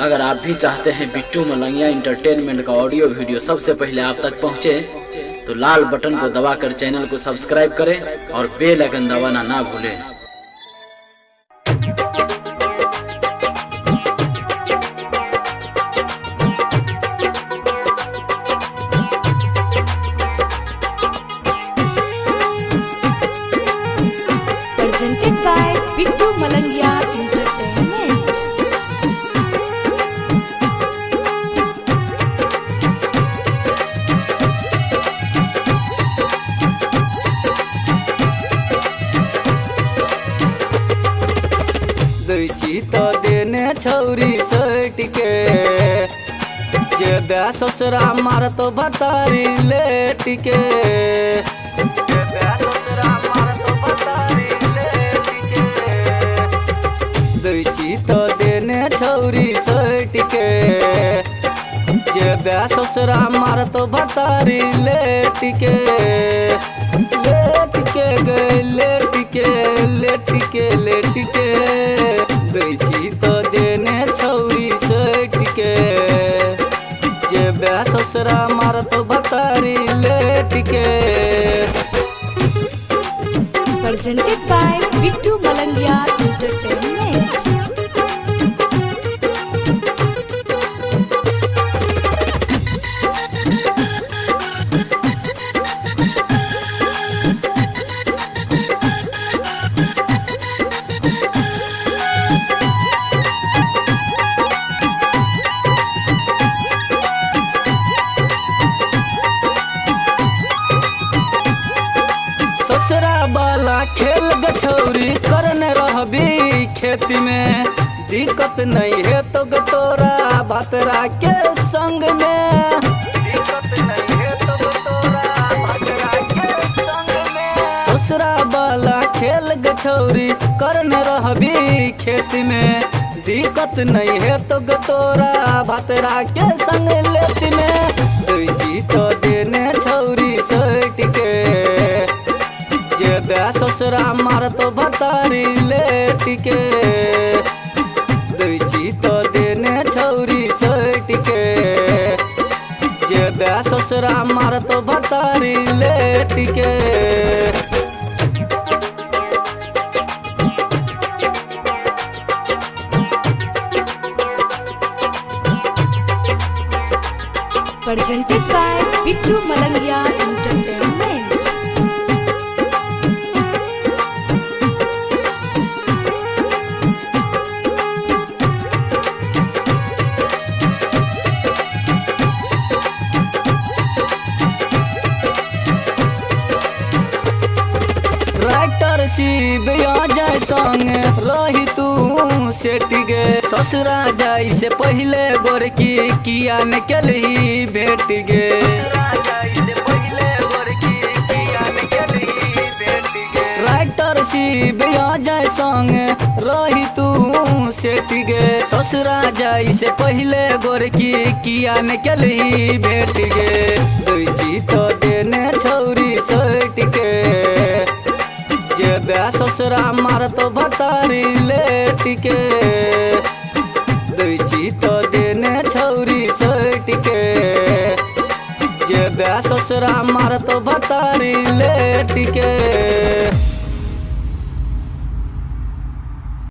अगर आप भी चाहते हैं बिट्टू मलंगिया इंटरटेनमेंट का ऑडियो वीडियो सबसे पहले आप तक पहुंचे, तो लाल बटन को दबाकर चैनल को सब्सक्राइब करें और बेल आइकन दबाना ना भूलें। Presented by Bittu Malangia Entertainment. दैची तो देने छौरी सट के जे ससुरा मार तो भतारी लेट के दैची तो देने छौरी सट के जे ससुरा मार तो भतारी लेट के गए लेट के दैची तो देने छौरी सट के जे ससुरा मार तो भतारी लेट के। Presented by Bittu Malangia Entertainment. ससुरा वाला खेल गछौरी करने रहबी खेती में, दिक्कत नहीं है तो गतोरा भतरा के संग में। ससुरा वाला खेल गछौरी करने रहबी खेती में, दिक्कत नहीं है तो गतोरा भतरा के संग लेती में। दैची तो देने छौरी सट के जे ससुरा मार तो भतारी लेट के। दैची तो देने छौरी सट के जे ससुरा मार तो भतारी लेट के। Presented by Bittu Malangia Entertainment. Writer Shiv Jay संग रही तू सेट गे, ससुरा जाई से पहले गोरकी किया में केलही भेट गे। राइटर शिव जय संग रही तू सेट गे, ससुरा जाई से पहले गोरकी किया में केलही भेट गे। दैची तो देने छौरी सट के जे ससुरा मार तो भतारी लेट के। दैची तो देने छौरी सट के जे ससुरा मार तो भतारी लेट के।